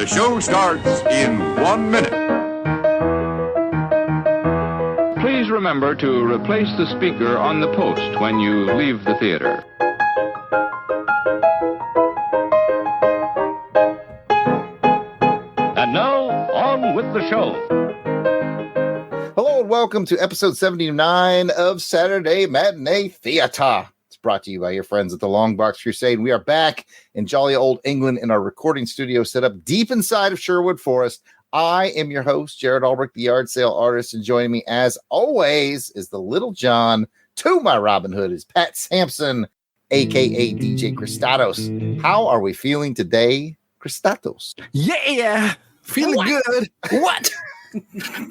show starts in 1 minute. Please remember to replace the speaker on the post when you leave the theater. And now, on with the show. Hello and welcome to episode 79 of Saturday Matinee Theatre. It's brought to you by your friends at the LONGBOX CRUSADE. We are back in jolly old England in our recording studio set up deep inside of Sherwood Forest. I am your host, Jared Albrecht, the yard sale artist, and joining me as always is the Little John. To my Robin Hood is Pat Sampson, aka DJ Crusaders. How are we feeling today, Crusaders? Yeah, feeling good. What?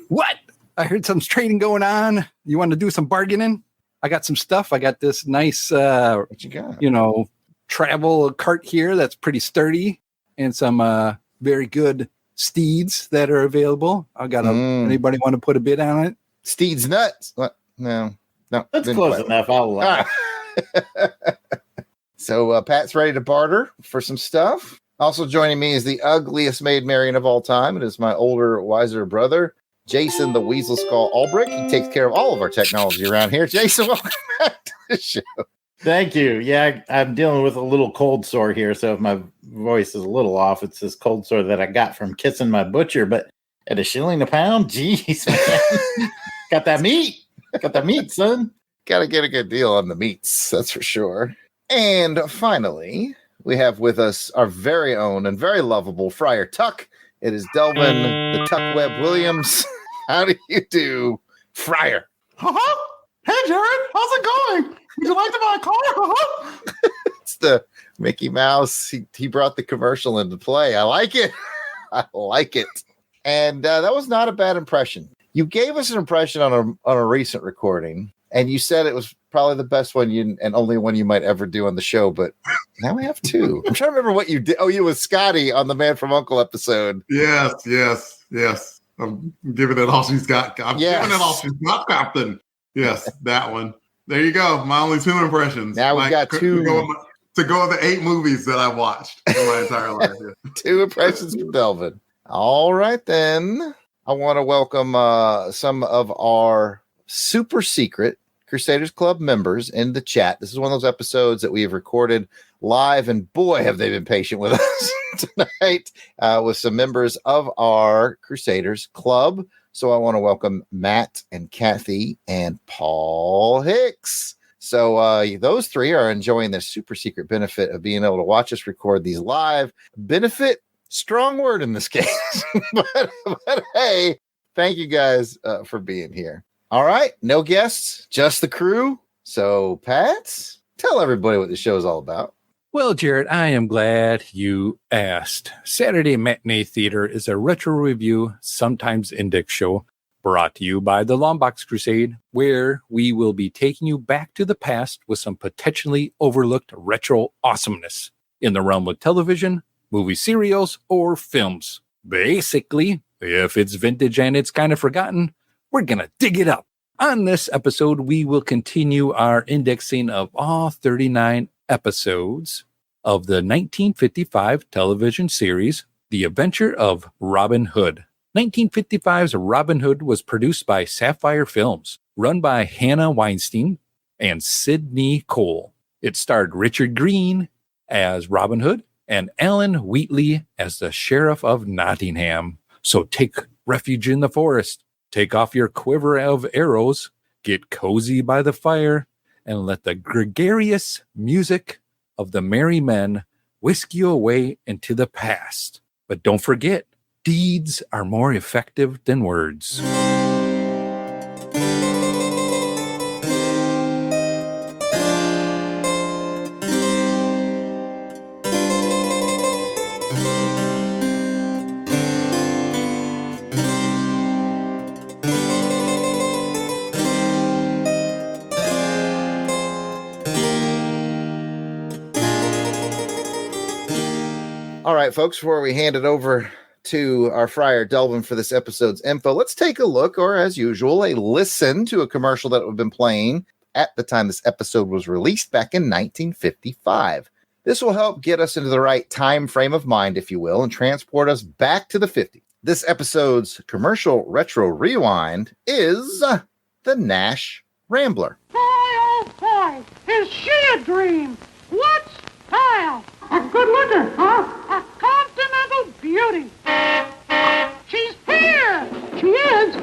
What? I heard some trading going on. You want to do some bargaining? I got some stuff. I got this nice, What you got? travel cart here that's pretty sturdy, and some very good steeds that are available. I got anybody want to put a bid on it? Steed's nuts. What? No. That's close enough. I'll allow. So Pat's ready to barter for some stuff. Also joining me is the ugliest maid Marian of all time. It is my older, wiser brother, Jason the Weasel Skull Albrecht. He takes care of all of our technology around here. Jason, welcome back to the show. Thank you. Yeah, I'm dealing with a little cold sore here, so if my voice is a little off, it's this cold sore that I got from kissing my butcher. But at $1 a pound, geez, man. Got that meat, son. Got to get a good deal on the meats, that's for sure. And finally, we have with us our very own and very lovable Friar Tuck. It is Delvin the Tuck Webb Williams. How do you do, Friar? Hey, Jared, how's it going? Would you like to buy a car? It's the Mickey Mouse. He brought the commercial into play. I like it. And that was not a bad impression. You gave us an impression on a recent recording, and you said it was probably the best one and only one you might ever do on the show. But now we have two. I'm trying to remember what you did. Oh, you with Scotty on the Man from U.N.C.L.E. episode. Yes. I'm giving it all she's got. Giving it all she's got, Captain. Yes, that one. There you go. My only two impressions. Now we've got two. To go of the 8 movies that I watched in my entire life. Yeah. 2 impressions from Delvin. All right, then. I want to welcome some of our super secret Crusaders Club members in the chat. This is one of those episodes that we have recorded live, and boy, have they been patient with us tonight with some members of our Crusaders Club. So I want to welcome Matt and Kathy and Paul Hicks. So those 3 are enjoying the super secret benefit of being able to watch us record these live. Benefit, strong word in this case. but hey, thank you guys for being here. All right, no guests, just the crew. So Pat, tell everybody what the show is all about. Well, Jared, I am glad you asked. Saturday Matinee Theatre is a retro review, sometimes index show, brought to you by the LONGBOX CRUSADE, where we will be taking you back to the past with some potentially overlooked retro awesomeness in the realm of television, movie serials, or films. Basically, if it's vintage and it's kind of forgotten, we're going to dig it up. On this episode, we will continue our indexing of all 39 episodes of the 1955 television series, The Adventure of Robin Hood. 1955's Robin Hood was produced by Sapphire Films, run by Hannah Weinstein and Sidney Cole. It starred Richard Green as Robin Hood and Alan Wheatley as the Sheriff of Nottingham. So take refuge in the forest, take off your quiver of arrows, get cozy by the fire, and let the gregarious music of the merry men whisk you away into the past. But don't forget, deeds are more effective than words. All right, folks, before we hand it over to our Friar Delvin for this episode's info, let's take a look, or as usual, a listen to a commercial that we've been playing at the time this episode was released back in 1955. This will help get us into the right time frame of mind, if you will, and transport us back to the 50s. This episode's commercial retro rewind is the Nash Rambler. Boy, oh boy, is she a dream? What style? A good looker, huh? A continental beauty. She's here. She is.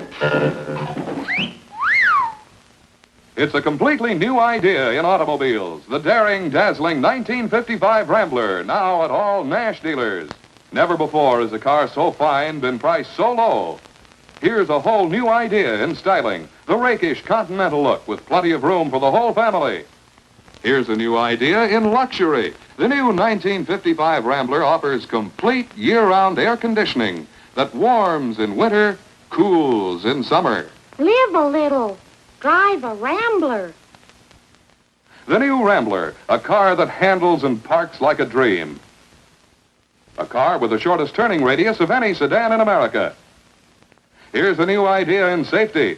It's a completely new idea in automobiles. The daring, dazzling 1955 Rambler, now at all Nash dealers. Never before has a car so fine been priced so low. Here's a whole new idea in styling. The rakish Continental look with plenty of room for the whole family. Here's a new idea in luxury. The new 1955 Rambler offers complete year-round air conditioning that warms in winter, cools in summer. Live a little. Drive a Rambler. The new Rambler, a car that handles and parks like a dream. A car with the shortest turning radius of any sedan in America. Here's a new idea in safety.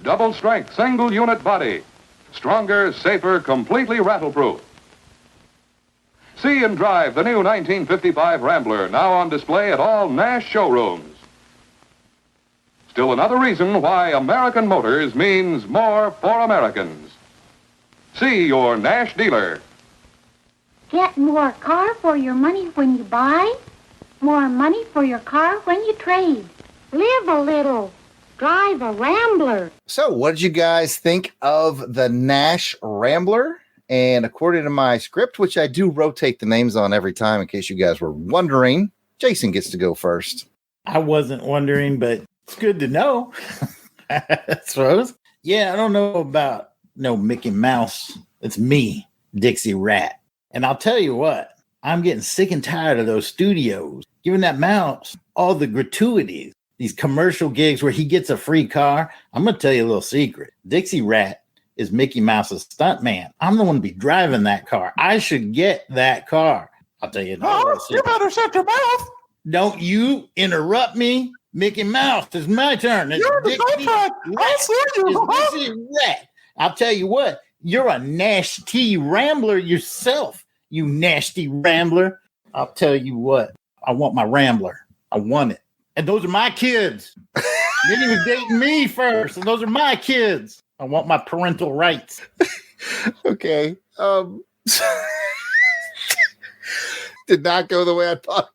Double strength, single unit body. Stronger, safer, completely rattle-proof. See and drive the new 1955 Rambler, now on display at all Nash showrooms. Still another reason why American Motors means more for Americans. See your Nash dealer. Get more car for your money when you buy. More money for your car when you trade. Live a little. Drive a Rambler. So, what did you guys think of the Nash Rambler? And according to my script, which I do rotate the names on every time in case you guys were wondering, Jason gets to go first. I wasn't wondering, but it's good to know. I suppose. Yeah, I don't know about no Mickey Mouse. It's me, Dixie Rat. And I'll tell you what, I'm getting sick and tired of those studios giving that mouse all the gratuities, these commercial gigs where he gets a free car. I'm going to tell you a little secret. Dixie Rat is Mickey Mouse's stunt man. I'm the one to be driving that car. I should get that car. I'll tell you. You better shut your mouth. Don't you interrupt me. Mickey Mouse, it's my turn. It's You're the Dixie Rat. I see you. It's Dixie Rat. I'll tell you what, you're a Nash T Rambler yourself, you nasty Rambler. I'll tell you what, I want my Rambler. I want it. And those are my kids. Then he was dating me first, and those are my kids. I want my parental rights. Okay. Did not go the way I thought.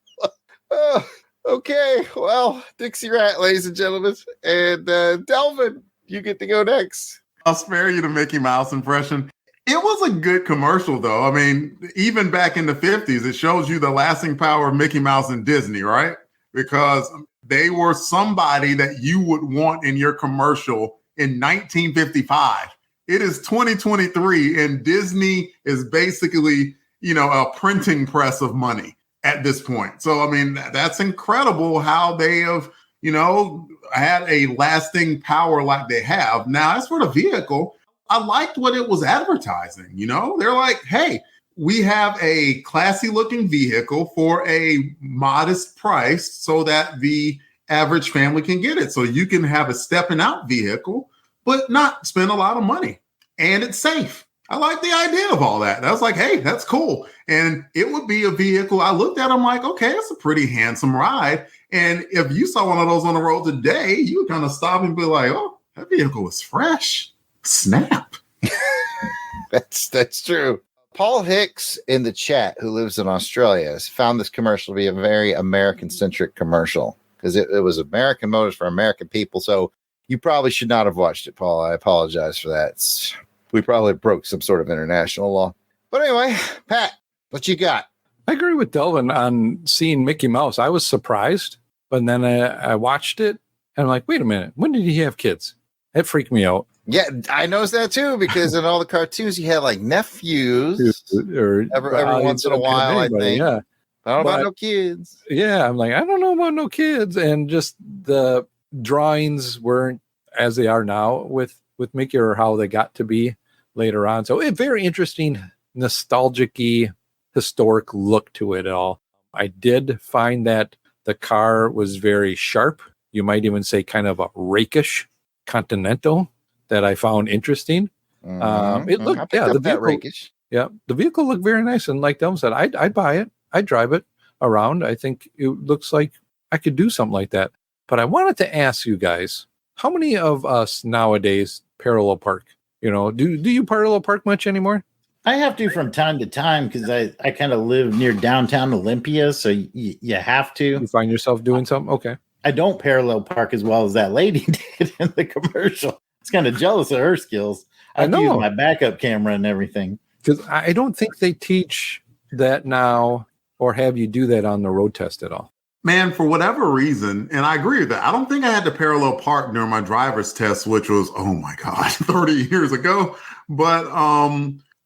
Okay. Well, Dixie Rat, ladies and gentlemen. And Delvin, you get to go next. I'll spare you the Mickey Mouse impression. It was a good commercial, though. I mean, even back in the 50s, it shows you the lasting power of Mickey Mouse and Disney, right? Because they were somebody that you would want in your commercial in 1955. It is 2023, and Disney is basically, a printing press of money at this point. So, I mean, that's incredible how they have, had a lasting power like they have. Now, as for the vehicle, I liked what it was advertising. They're like, hey, we have a classy looking vehicle for a modest price so that the average family can get it. So you can have a stepping out vehicle, but not spend a lot of money. And it's safe. I like the idea of all that. I was like, hey, that's cool. And it would be a vehicle. I looked at it, I'm like, okay, it's a pretty handsome ride. And if you saw one of those on the road today, you would kind of stop and be like, oh, that vehicle is fresh. Snap. That's true. Paul Hicks in the chat, who lives in Australia, has found this commercial to be a very American-centric commercial because it was American Motors for American people. So you probably should not have watched it, Paul. I apologize for that. We probably broke some sort of international law. But anyway, Pat, what you got? I agree with Delvin on seeing Mickey Mouse. I was surprised, but then I watched it and I'm like, wait a minute, when did he have kids? It freaked me out. Yeah, I noticed that too, because in all the cartoons, he had like nephews or every once in a while, I think. Yeah. I don't know about no kids. Yeah, I'm like, I don't know about no kids. And just the drawings weren't as they are now with Mickey or how they got to be later on. So a very interesting, nostalgic-y, historic look to it all. I did find that the car was very sharp. You might even say kind of a rakish Continental that I found interesting. It looked, the vehicle, rakish. Yeah. The vehicle looked very nice. And like Delvin said, I'd buy it. I'd drive it around. I think it looks like I could do something like that. But I wanted to ask you guys, how many of us nowadays parallel park? You know, do you parallel park much anymore? I have to from time to time because I kind of live near downtown Olympia, so you have to. You find yourself doing something? Okay. I don't parallel park as well as that lady did in the commercial. I was kind of jealous of her skills. I have to use my backup camera and everything. Because I don't think they teach that now or have you do that on the road test at all. Man, for whatever reason, and I agree with that, I don't think I had to parallel park during my driver's test, which was, oh my God, 30 years ago. But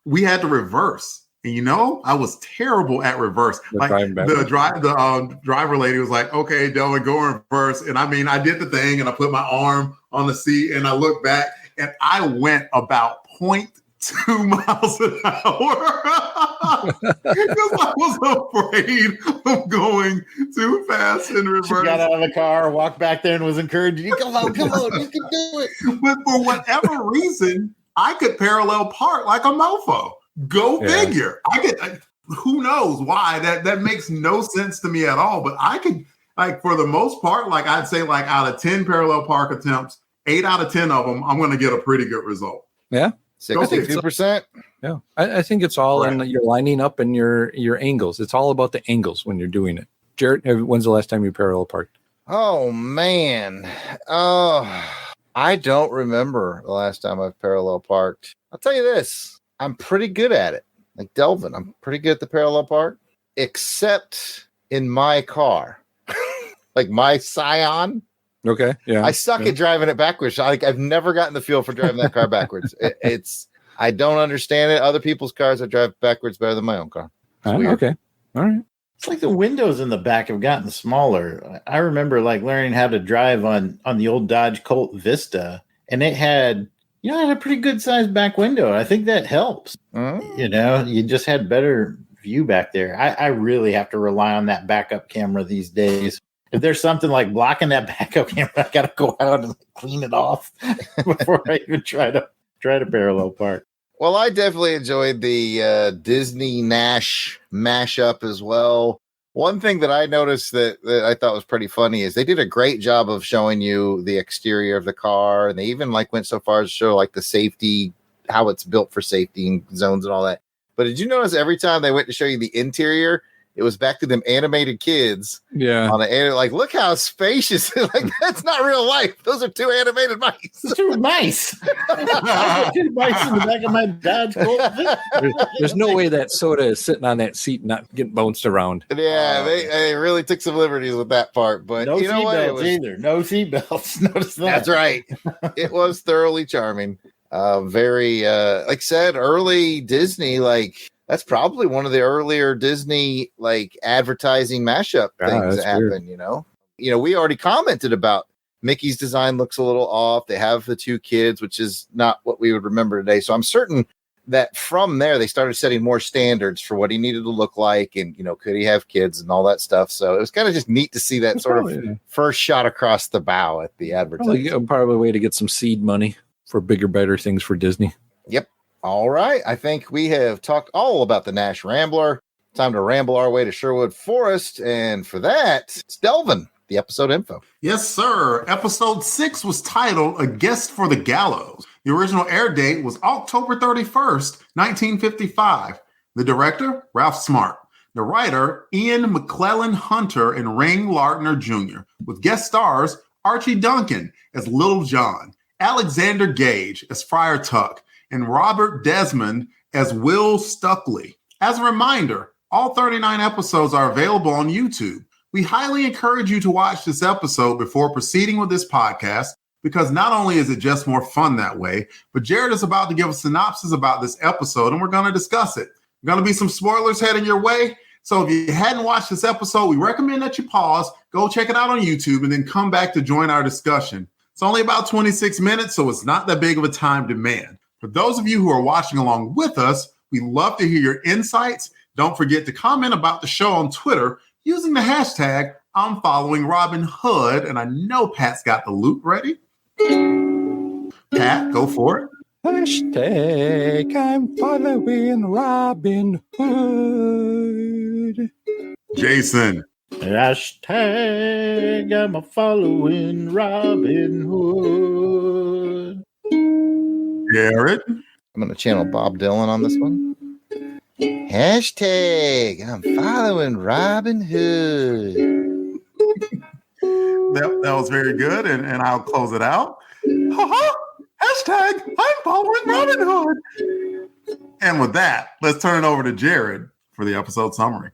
we had to reverse. And you know, I was terrible at reverse. Like the driver lady was like, okay, Dylan, go in reverse. And I mean, I did the thing and I put my arm on the seat and I looked back and I went about 0.2 miles an hour because I was afraid of going too fast in reverse. She got out of the car, walked back there and was encouraging you, come on, you can do it. But for whatever reason, I could parallel park like a mofo. Go figure. Who knows why? That makes no sense to me at all. But I could, like, for the most part, like I'd say, like out of 10 parallel park attempts, 8 out of 10 of them, I'm going to get a pretty good result. Yeah. 62%. Yeah. I think it's all in your lining up and your angles. It's all about the angles when you're doing it. Jared, when's the last time you parallel parked? Oh, man. I don't remember the last time I've parallel parked. I'll tell you this. I'm pretty good at it. Like Delvin, I'm pretty good at the parallel park, except in my car. Like my Scion. Okay. Yeah. I suck at driving it backwards. I've never gotten the feel for driving that car backwards. I don't understand it. Other people's cars I drive backwards better than my own car. Okay. All right. It's like the windows in the back have gotten smaller. I remember like learning how to drive on the old Dodge Colt Vista, and it had a pretty good sized back window. I think that helps. You know, you just had better view back there. I really have to rely on that backup camera these days. If there's something like blocking that backup camera, I got to go out and clean it off before I even try to parallel park. Well, I definitely enjoyed the Disney Nash mashup as well. One thing that I noticed that I thought was pretty funny is they did a great job of showing you the exterior of the car. And they even like went so far as to show like the safety, how it's built for safety and zones and all that. But did you notice every time they went to show you the interior, it was back to them animated kids. Yeah. On a, like, look how spacious. Like, that's not real life. Those are 2 animated mice. Two mice. 2 mice in the back of my Dodge Colt. There's no way that soda is sitting on that seat not getting bounced around. Yeah, they really took some liberties with that part. But no you know what? Seatbelts either. No seatbelts. Notice that. That's right. It was thoroughly charming. Very, like I said, early Disney, like, that's probably one of the earlier Disney like advertising mashup things that happened, you know. You know, we already commented about Mickey's design looks a little off. They have the 2 kids, which is not what we would remember today. So I'm certain that from there they started setting more standards for what he needed to look like and, you know, could he have kids and all that stuff. So it was kind of just neat to see that sort of first shot across the bow at the advertising. Probably a way to get some seed money for bigger, better things for Disney. Yep. All right. I think we have talked all about the Nash Rambler. Time to ramble our way to Sherwood Forest. And for that, it's Delvin, the episode info. Yes, sir. Episode 6 was titled A Guest for the Gallows. The original air date was October 31st, 1955. The director, Ralph Smart. The writer, Ian McClellan Hunter and Ring Lardner Jr., with guest stars Archie Duncan as Little John, Alexander Gage as Friar Tuck, and Robert Desmond as Will Stuckley. As a reminder, all 39 episodes are available on YouTube. We highly encourage you to watch this episode before proceeding with this podcast, because not only is it just more fun that way, but Jared is about to give a synopsis about this episode, and we're going to discuss it. Going to be some spoilers heading your way. So if you hadn't watched this episode, we recommend that you pause, go check it out on YouTube, and then come back to join our discussion. It's only about 26 minutes, so it's not that big of a time demand. For those of you who are watching along with us, we love to hear your insights. Don't forget to comment about the show on Twitter using the hashtag I'm following Robin Hood. And I know Pat's got the loot ready. Pat, go for it. Hashtag I'm following Robin Hood. Jason. Hashtag I'm a following Robin Hood. Jared. I'm going to channel Bob Dylan on this one. Hashtag I'm following Robin Hood. That was very good, and I'll close it out. Hashtag I'm following Robin Hood. And with that, let's turn it over to Jared for the episode summary.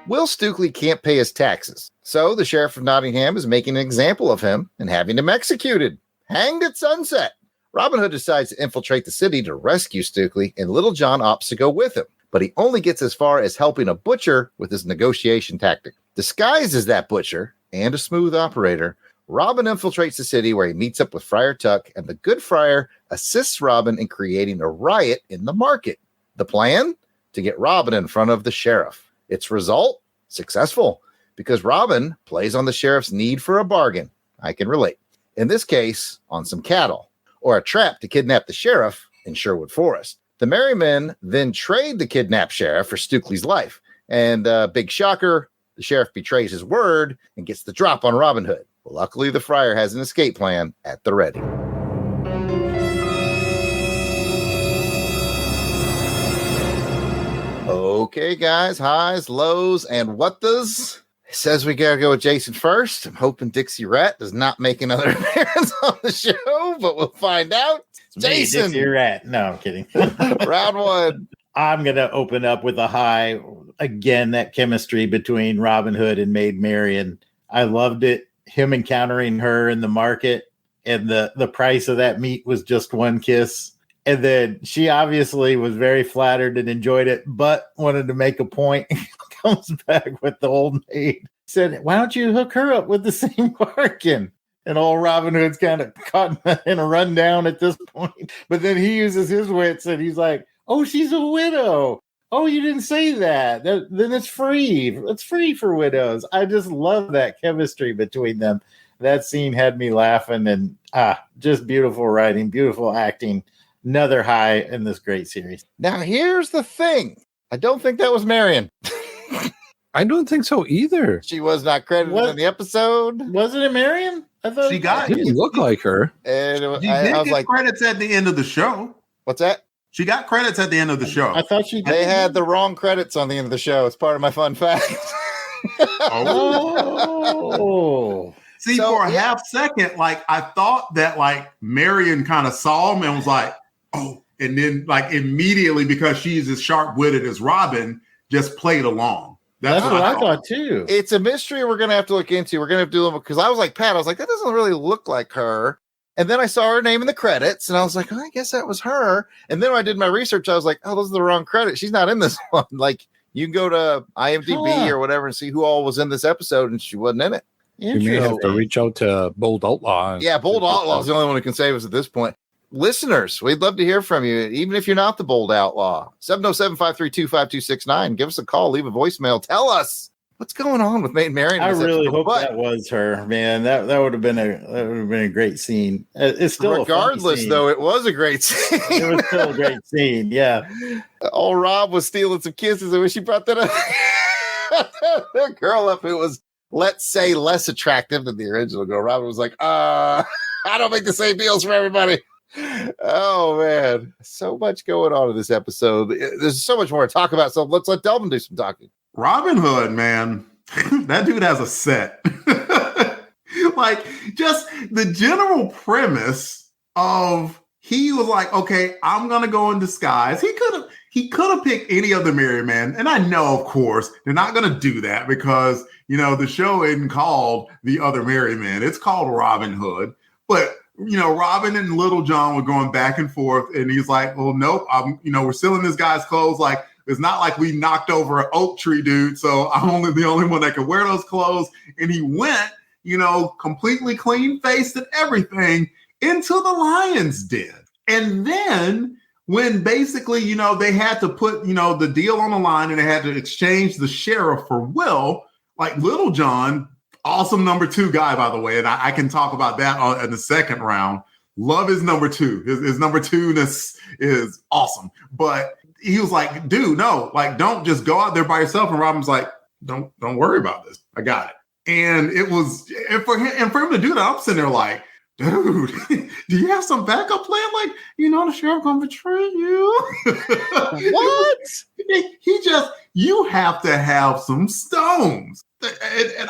Will Stukely can't pay his taxes, so the sheriff of Nottingham is making an example of him and having him executed, hanged at sunset. Robin Hood decides to infiltrate the city to rescue Stukely, and Little John opts to go with him, but he only gets as far as helping a butcher with his negotiation tactic. Disguised as that butcher and a smooth operator, Robin infiltrates the city where he meets up with Friar Tuck, and the good friar assists Robin in creating a riot in the market. The plan? To get Robin in front of the sheriff. Its result? Successful, because Robin plays on the sheriff's need for a bargain. I can relate. In this case, on some cattle, or a trap to kidnap the sheriff in Sherwood Forest. The merry men then trade the kidnapped sheriff for Stukely's life. And big shocker, the sheriff betrays his word and gets the drop on Robin Hood. Luckily, the friar has an escape plan at the ready. Okay, guys, highs, lows, and what does? It says we gotta go with Jason first. I'm hoping Dixie Rat does not make another appearance on the show, but we'll find out. Jason, Dixie Rat. No, I'm kidding. Round one. I'm gonna open up with a high. Again, that chemistry between Robin Hood and Maid Marian. I loved it. Him encountering her in the market, and the price of that meat was just one kiss. And then she obviously was very flattered and enjoyed it, but wanted to make a point. Comes back with the old maid. Said, why don't you hook her up with the same bargain? And old Robin Hood's kind of caught in a rundown at this point. But then he uses his wits and he's like, oh, she's a widow. Oh, you didn't say that. Then it's free. It's free for widows. I just love that chemistry between them. That scene had me laughing, and just beautiful writing, beautiful acting. Another high in this great series. Now, here's the thing. I don't think that was Marion. I don't think so either. She was not credited in the episode. Wasn't it Marion? I thought She got It didn't look like her. And She I did was get like, credits at the end of the show. what's that? She got credits at the end of the show. I thought she did. They had the wrong credits on the end of the show. It's part of my fun fact. Oh. See, So, for a yeah. half second, like I thought that like Marion kind of saw him and was like, oh, and then like immediately, because she's as sharp-witted as Robin, just played along. That's what I thought too. It's a mystery we're going to have to look into. We're going to have to do it because I was like, Pat, I was like, that doesn't really look like her. And then I saw her name in the credits and I was like, oh, I guess that was her. And then when I did my research, I was like, oh, those are the wrong credits. She's not in this one. Like, you can go to IMDb or whatever and see who all was in this episode, and she wasn't in it. You may have to reach out to Bold Outlaw. Yeah, Bold Outlaw is the only one who can save us at this point. Listeners, we'd love to hear from you, even if you're not the Bold Outlaw. 707-532-5269. Give us a call, leave a voicemail. Tell us what's going on with Maid Marian. I really hope that was her, man. That would have been a great scene. It's still regardless, though, it was a great scene. It was still a great scene. Yeah. Old Rob was stealing some kisses, and when she brought that up, that girl up who was, let's say, less attractive than the original girl, Robin was like, I don't make the same deals for everybody. Oh man, so much going on in this episode. There's so much more to talk about, so let's let Delvin do some talking. Robin Hood, man, that dude has a set. Like, just the general premise of, he was like, okay, I'm gonna go in disguise. He could have picked any other married man, and I know, of course, they're not gonna do that because the show isn't called The Other Married Man. It's called Robin Hood. But Robin and Little John were going back and forth, and he's like, well, nope, we're stealing this guy's clothes. Like, it's not like we knocked over an oak tree dude, so I'm only the only one that can wear those clothes. And he went, completely clean-faced and everything into the lion's den. And then when basically, they had to put, the deal on the line and they had to exchange the sheriff for Will, like Little John, awesome number 2 guy, by the way. And I can talk about that in the second round. Love his number 2. His number 2-ness is awesome. But he was like, dude, no, like, don't just go out there by yourself. And Robin's like, don't worry about this. I got it. And it was, and for him to do that, I'm sitting there like, dude, do you have some backup plan? Like, the sheriff gonna betray you. What? You have to have some stones. And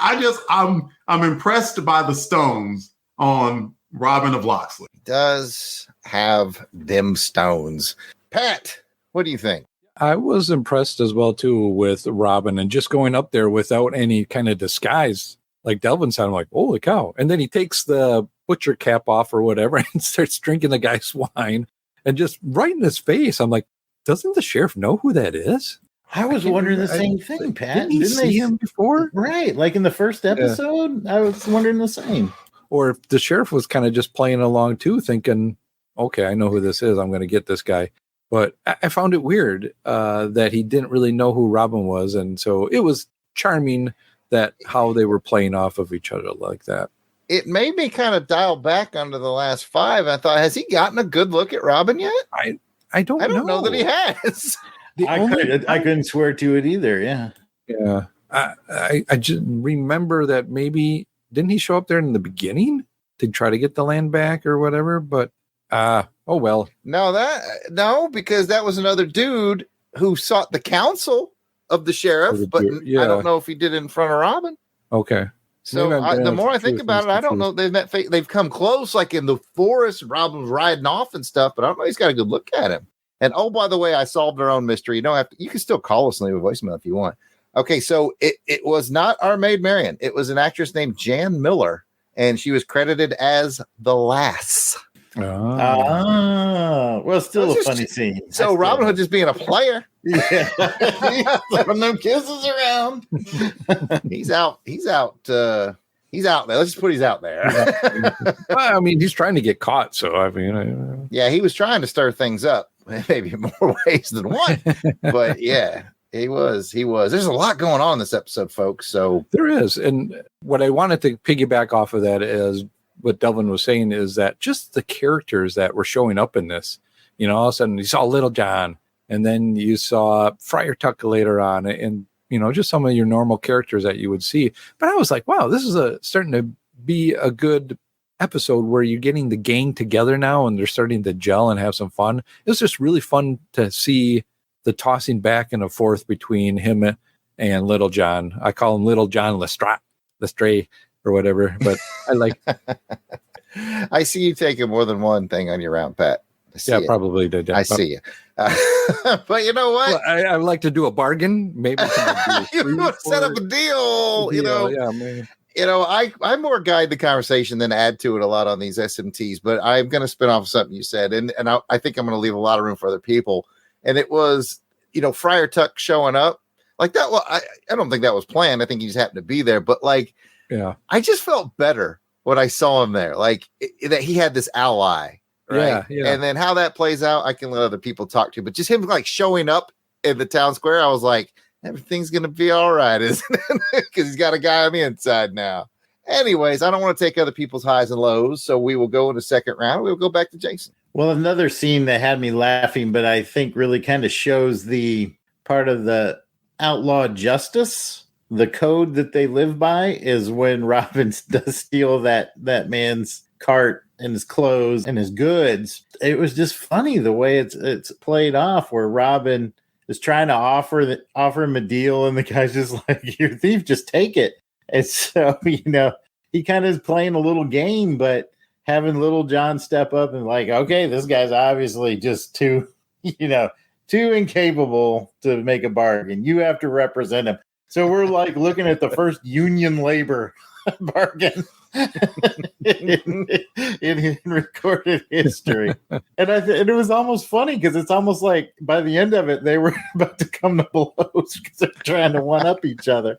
I'm impressed by the stones on Robin of Locksley. He does have them stones. Pat, what do you think? I was impressed as well, too, with Robin and just going up there without any kind of disguise. Like Delvin said, I'm like, holy cow. And then he takes the butcher cap off or whatever and starts drinking the guy's wine and just right in his face. I'm like, doesn't the sheriff know who that is? I was wondering the same thing, Pat. Didn't see him before? Right. Like in the first episode, I was wondering the same. Or if the sheriff was kind of just playing along too, thinking, okay, I know who this is. I'm going to get this guy. But I found it weird that he didn't really know who Robin was. And so it was charming that how they were playing off of each other like that. It made me kind of dial back onto the last 5. I thought, has he gotten a good look at Robin yet? I don't know that he has. I couldn't swear to it either. Yeah. Yeah. I just remember that maybe didn't he show up there in the beginning to try to get the land back or whatever? But oh well. No, because that was another dude who sought the counsel of the sheriff, but I don't know if he did it in front of Robin. Okay. So the more I think about it, I don't know. They've come close, like in the forest. Robin's riding off and stuff, but I don't know. He's got a good look at him. And oh, by the way, I solved our own mystery. You can still call us and leave a voicemail if you want. Okay, so it was not our maid Marian. It was an actress named Jan Miller, and she was credited as the lass. Well, still a funny scene. So Robin Hood just being a player. Yeah, throwing them kisses around. He's out there. Let's just put he's out there. Well, I mean, he's trying to get caught. So I mean, yeah, he was trying to stir things up, maybe in more ways than one. But yeah, he was. There's a lot going on in this episode, folks. So there is, and what I wanted to piggyback off of that is what Delvin was saying is that just the characters that were showing up in this, all of a sudden you saw Little John, and then you saw Friar Tuck later on, and just some of your normal characters that you would see. But I was like, wow, this is starting to be a good episode where you're getting the gang together now and they're starting to gel and have some fun. It was just really fun to see the tossing back and forth between him and Little John. I call him Little John Lestray or whatever, but I like. I see you taking more than one thing on your round, Pat. Yeah, probably did. I see you. But you know what? Well, I like to do a bargain. Maybe you want to set up a deal. Yeah, maybe. I more guide the conversation than add to it a lot on these SMTs, but I'm going to spin off something you said, and I think I'm going to leave a lot of room for other people. And it was, Friar Tuck showing up like that. Well, I don't think that was planned. I think he just happened to be there, but yeah, I just felt better when I saw him there, that he had this ally. Right. Yeah. And then how that plays out, I can let other people talk to. But just him showing up in the town square, I was like, everything's going to be all right, isn't it? Because he's got a guy on the inside now. Anyways, I don't want to take other people's highs and lows. So we will go in the second round. We'll go back to Jason. Well, another scene that had me laughing, but I think really kind of shows the part of the outlaw justice, the code that they live by, is when Robin does steal that man's cart and his clothes and his goods. It was just funny the way it's played off, where Robin is trying to offer him a deal, and the guy's just like, "You're a thief, just take it." And so he kind of is playing a little game, but having Little John step up and okay, this guy's obviously just too incapable to make a bargain. You have to represent him. So we're like looking at the first union labor bargain in recorded history. And and it was almost funny because it's almost like by the end of it, they were about to come to blows because they're trying to one up each other.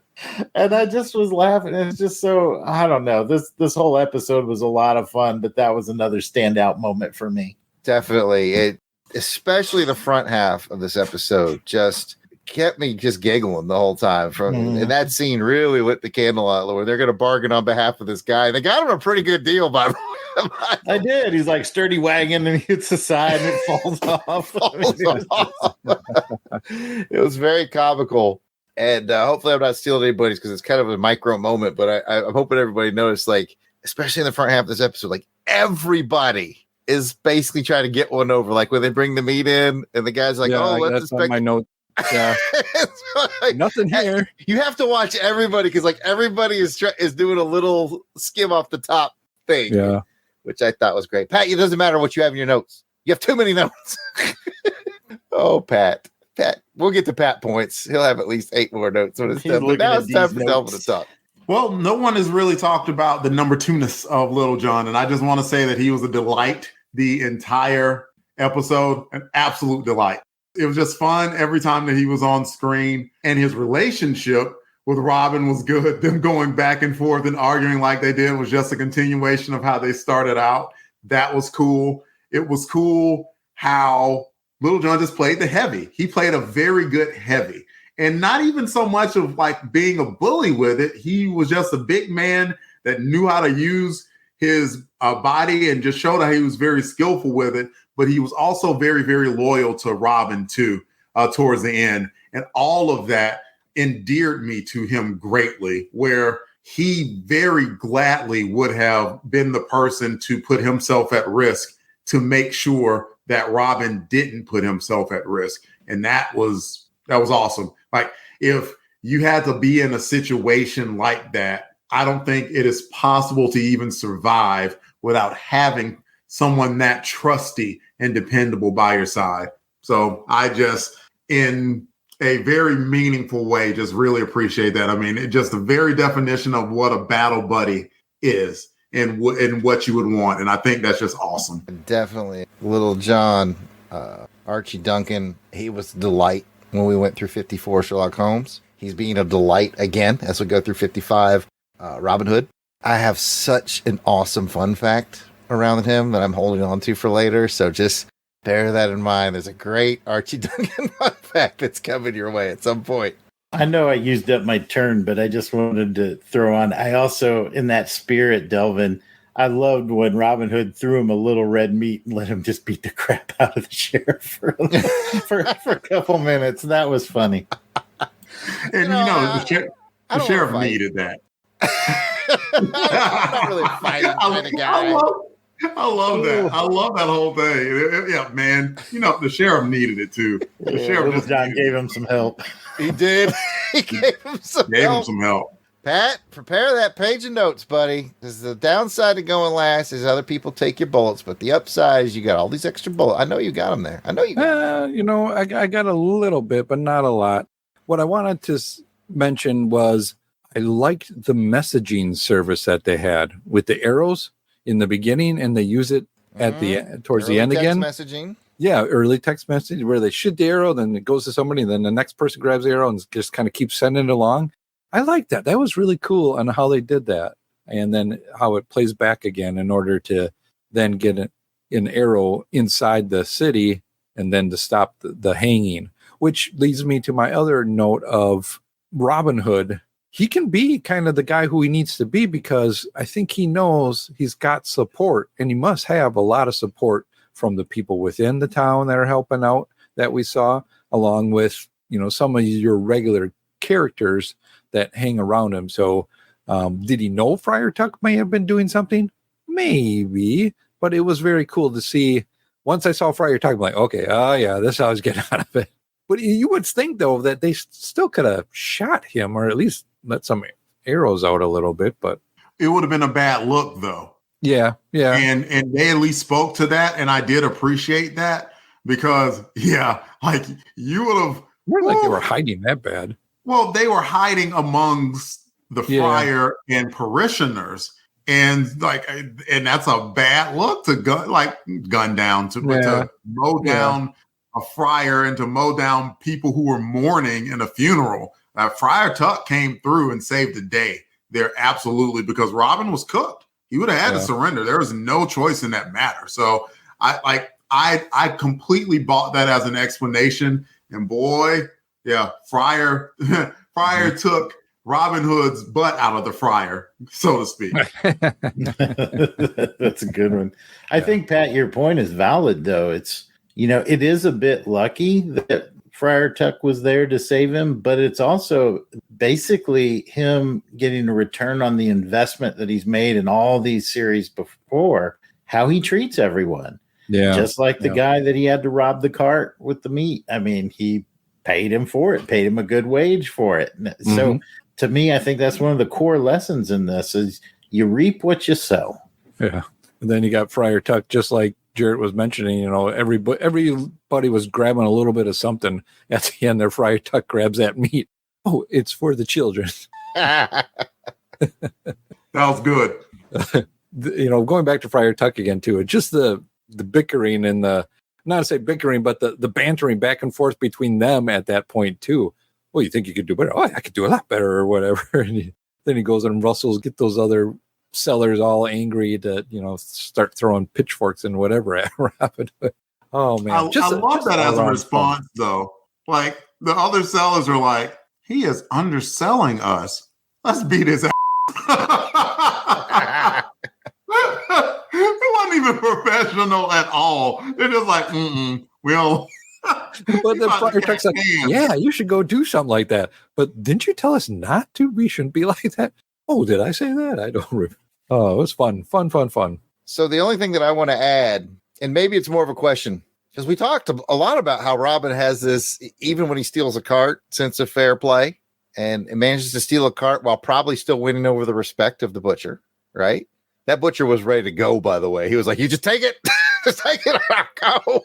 And I just was laughing. It's just so, I don't know. This whole episode was a lot of fun, but that was another standout moment for me. Definitely. Especially the front half of this episode just kept me just giggling the whole time. And that scene really lit the candle out where they're going to bargain on behalf of this guy. They got him a pretty good deal, by the way. I did. He's like sturdy wagon and he hits the side and it falls off. It was very comical. And hopefully I'm not stealing anybody's because it's kind of a micro moment, but I'm hoping everybody noticed, like, especially in the front half of this episode, like everybody is basically trying to get one over. Like when they bring the meat in and the guy's like, let's that's on my note. Yeah. Like, nothing here. You have to watch everybody because like everybody is doing a little skim off the top thing. Yeah. Which I thought was great. Pat, it doesn't matter what you have in your notes. You have too many notes. Oh, Pat, we'll get to Pat points. He'll have at least 8 more notes when it's done. But now it's time for Delvin to talk. Well, no one has really talked about the number 2-ness of Little John, and I just want to say that he was a delight the entire episode, an absolute delight. It was just fun every time that he was on screen, and his relationship with Robin was good. Them going back and forth and arguing like they did was just a continuation of how they started out. That was cool. It was cool how Little John just played the heavy. He played a very good heavy, and not even so much of like being a bully with it. He was just a big man that knew how to use his body and just showed how he was very skillful with it. But he was also very, very loyal to Robin too, towards the end. And all of that endeared me to him greatly, where he very gladly would have been the person to put himself at risk to make sure that Robin didn't put himself at risk. And that was awesome. Like if you had to be in a situation like that, I don't think it is possible to even survive without having someone that trusty and dependable by your side. So I just, in a very meaningful way, just really appreciate that. I mean, it just the very definition of what a battle buddy is and what you would want. And I think that's just awesome. Definitely. Little John, Archie Duncan, he was a delight when we went through 54 Sherlock Holmes. He's being a delight again as we go through 55 Robin Hood. I have such an awesome fun fact around him that I'm holding on to for later. So just bear that in mind. There's a great Archie Duncan fun fact that's coming your way at some point. I know I used up my turn, but I just wanted to throw on. I also, in that spirit, Delvin, I loved when Robin Hood threw him a little red meat and let him just beat the crap out of the sheriff for a couple minutes. That was funny. And the sheriff needed that. I'm not really fighting kind of guy. I love that. I love that whole thing. Yeah, man. The sheriff needed it too. The sheriff Little John gave him some help. He did. He gave him some help. Pat, prepare that page of notes, buddy. This is the downside to going last is other people take your bullets, but the upside is you got all these extra bullets. I know you got them there. I got a little bit, but not a lot. What I wanted to mention was I liked the messaging service that they had with the arrows in the beginning, and they use it at towards the end again. Messaging. Yeah, early text message where they shoot the arrow, then it goes to somebody, and then the next person grabs the arrow and just kind of keeps sending it along. I like that. That was really cool on how they did that, and then how it plays back again in order to then get an arrow inside the city and then to stop the hanging. Which leads me to my other note of Robin Hood. He can be kind of the guy who he needs to be because I think he knows he's got support, and he must have a lot of support from the people within the town that are helping out that we saw, along with, some of your regular characters that hang around him. So did he know Friar Tuck may have been doing something? Maybe, but it was very cool to see. Once I saw Friar Tuck, I'm like, okay, this is how I was getting out of it. But you would think, though, that they still could have shot him or at least let some arrows out a little bit, but it would have been a bad look, though. Yeah. And they at least spoke to that, and I did appreciate that because, like you would have. More like they were hiding that bad. Well, they were hiding amongst the friar and parishioners, and that's a bad look to gun down to mow down a friar and to mow down people who were mourning in a funeral. Friar Tuck came through and saved the day there, absolutely, because Robin was cooked. He would have had to surrender. There was no choice in that matter. So I completely bought that as an explanation. And boy, Friar took Robin Hood's butt out of the fryer, so to speak. That's a good one. I think, Pat, your point is valid, though. It's, it is a bit lucky that Friar Tuck was there to save him, but it's also basically him getting a return on the investment that he's made in all these series before, how he treats everyone. Yeah. Just like the guy that he had to rob the cart with the meat. I mean, he paid him for it, paid him a good wage for it. So to me, I think that's one of the core lessons in this is you reap what you sow. Yeah. And then you got Friar Tuck, just like Jarrett was mentioning, everybody was grabbing a little bit of something. At the end there, Friar Tuck grabs that meat. Oh, it's for the children. That was good. Going back to Friar Tuck again, too, it's just the bickering and not to say bickering, but the bantering back and forth between them at that point, too. Well, you think you could do better? Oh, I could do a lot better or whatever. And then he goes and rustles, get those other sellers all angry to, start throwing pitchforks and whatever at Robin Hood. Oh, man. I love that as a response, though. Like, the other sellers are like, he is underselling us. Let's beat his ass. It wasn't even professional at all. They're just like, we don't. But the Friar Tuck's like, yeah, you should go do something like that. But didn't you tell us not to? We shouldn't be like that. Oh, did I say that? I don't remember. Oh, it was fun. So the only thing that I want to add, and maybe it's more of a question, because we talked a lot about how Robin has this, even when he steals a cart, sense of fair play, and manages to steal a cart while probably still winning over the respect of the butcher, right? That butcher was ready to go, by the way. He was like, you just take it. Just take it. I'll go.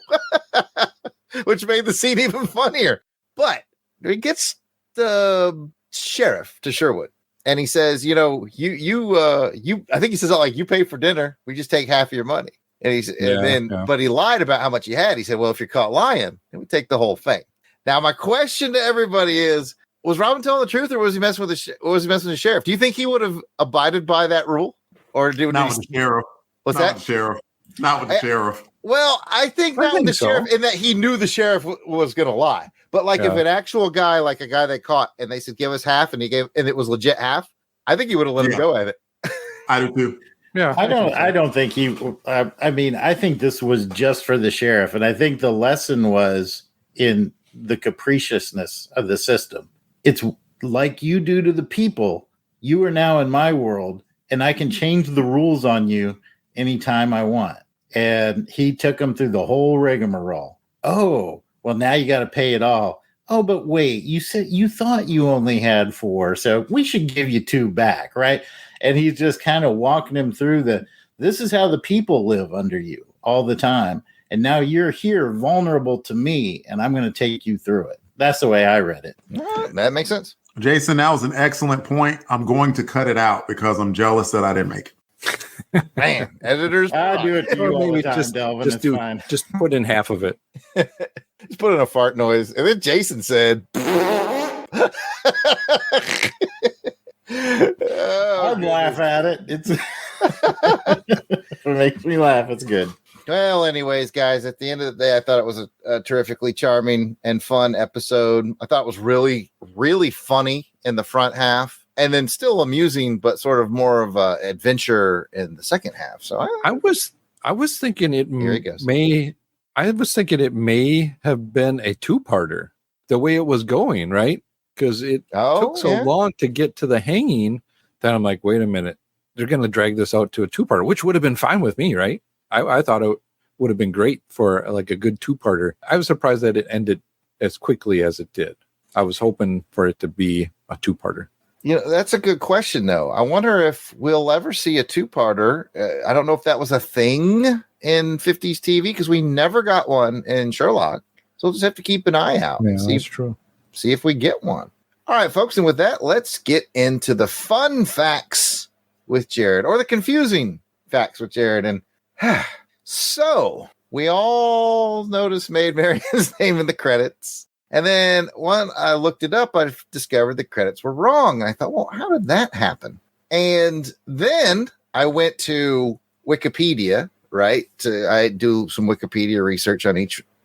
Which made the scene even funnier. But he gets the sheriff to Sherwood, and he says, I think he says, you pay for dinner. We just take half of your money. And but he lied about how much he had. He said, well, if you're caught lying, then we take the whole thing. Now, my question to everybody is, was Robin telling the truth, or was he messing with the sheriff? Do you think he would have abided by that rule? Or not with the sheriff? What's not that? With the sheriff. Not with the sheriff. Well, I think not with the sheriff, in that he knew the sheriff was going to lie. But if an actual guy, like a guy they caught, and they said, give us half, and it was legit half, I think he would have let him go at it. I do too. Yeah. I don't think he, I think this was just for the sheriff. And I think the lesson was in the capriciousness of the system. It's like you do to the people. You are now in my world, and I can change the rules on you anytime I want. And he took him through the whole rigmarole. Oh, well, now you got to pay it all. Oh, but wait, you said you thought you only had 4, so we should give you 2 back, right? And he's just kind of walking him through this is how the people live under you all the time. And now you're here vulnerable to me, and I'm going to take you through it. That's the way I read it. That makes sense. Jason, that was an excellent point. I'm going to cut it out because I'm jealous that I didn't make it. Man, editors. I do it to you all the time, Delvin. Just put in half of it. Just put in a fart noise. And then Jason said, I'd laugh at it. It makes me laugh. It's good. Well, anyways, guys, at the end of the day, I thought it was a terrifically charming and fun episode. I thought it was really, really funny in the front half, and then still amusing, but sort of more of a adventure in the second half. So I was thinking it may have been a 2-parter the way it was going, right? Because it took so long to get to the hanging that I'm like, wait a minute, they're going to drag this out to a 2-parter, which would have been fine with me, right? I thought it would have been great for like a good 2-parter. I was surprised that it ended as quickly as it did. I was hoping for it to be a 2-parter. That's a good question, though. I wonder if we'll ever see a 2-parter. I don't know if that was a thing in 50s TV, because we never got one in Sherlock. So we'll just have to keep an eye out. Yeah, that's true. See if we get one. All right, folks. And with that, let's get into the fun facts with Jared, or the confusing facts with Jared. And so we all noticed Maid Marian's name in the credits. And then when I looked it up, I discovered the credits were wrong. And I thought, well, how did that happen? And then I went to Wikipedia, right? I do some Wikipedia research on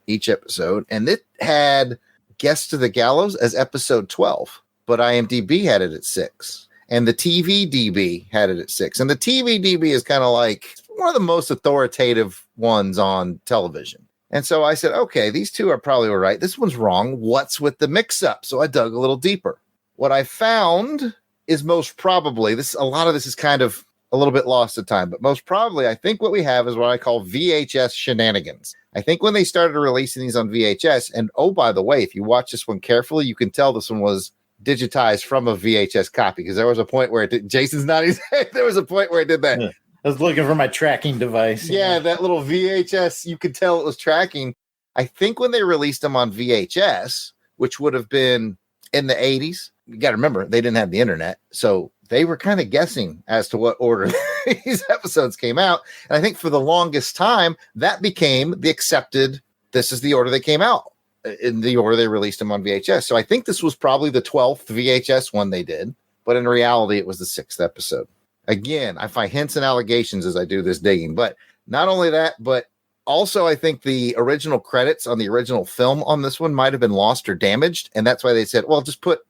each episode. And it had Guest for the Gallows as episode 12. But IMDb had it at 6. And the TV DB had it at 6. And the TV DB is kind of like one of the most authoritative ones on television. And so I said, okay, these two are probably right. This one's wrong. What's with the mix-up? So I dug a little deeper. What I found is most probably, a lot of this is kind of a little bit lost at time, but most probably I think what we have is what I call VHS shenanigans. I think when they started releasing these on VHS, and oh, by the way, if you watch this one carefully, you can tell this one was digitized from a VHS copy, because there was a point where it did, Jason's nodding his head. There was a point where it did that. I was looking for my tracking device. Yeah, that little VHS, you could tell it was tracking. I think when they released them on VHS, which would have been in the 80s, you got to remember, they didn't have the internet. So they were kind of guessing as to what order these episodes came out. And I think for the longest time, that became the accepted, this is the order they came out, in the order they released them on VHS. So I think this was probably the 12th VHS one they did, but in reality, it was the 6th episode. Again, I find hints and allegations as I do this digging, but not only that, but also I think the original credits on the original film on this one might have been lost or damaged. And that's why they said, well, just put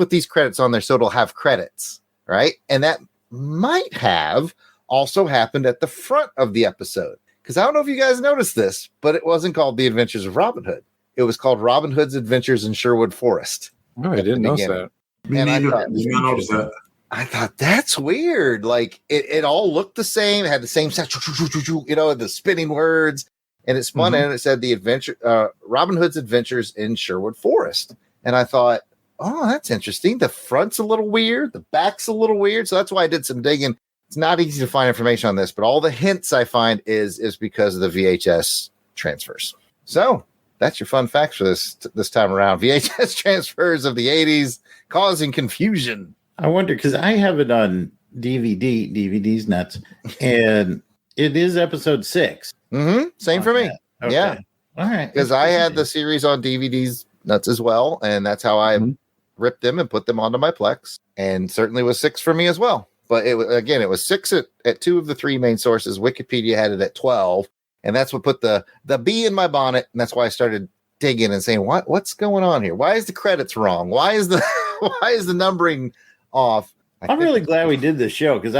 these credits on there so it'll have credits, right? And that might have also happened at the front of the episode. Because I don't know if you guys noticed this, but it wasn't called The Adventures of Robin Hood. It was called Robin Hood's Adventures in Sherwood Forest. No, I didn't know that. Me neither. I noticed that. I thought that's weird. Like it all looked the same. It had the same sound, the spinning words, and it spun in and it said Robin Hood's Adventures in Sherwood Forest. And I thought, oh, that's interesting. The front's a little weird. The back's a little weird. So that's why I did some digging. It's not easy to find information on this, but all the hints I find is because of the VHS transfers. So that's your fun facts for this time around. VHS transfers of the 80s causing confusion. I wonder, because I have it on DVD. DVD's nuts, and it is episode 6. Same for me. Okay. Yeah. All right. Because I had the series on DVD's nuts as well, and that's how I ripped them and put them onto my Plex, and certainly was 6 for me as well. But it was 6 at 2 of the 3 main sources. Wikipedia had it at 12, and that's what put the bee in my bonnet, and that's why I started digging and saying, what's going on here? Why is the credits wrong? Why is the numbering off? I'm really glad we did this show, because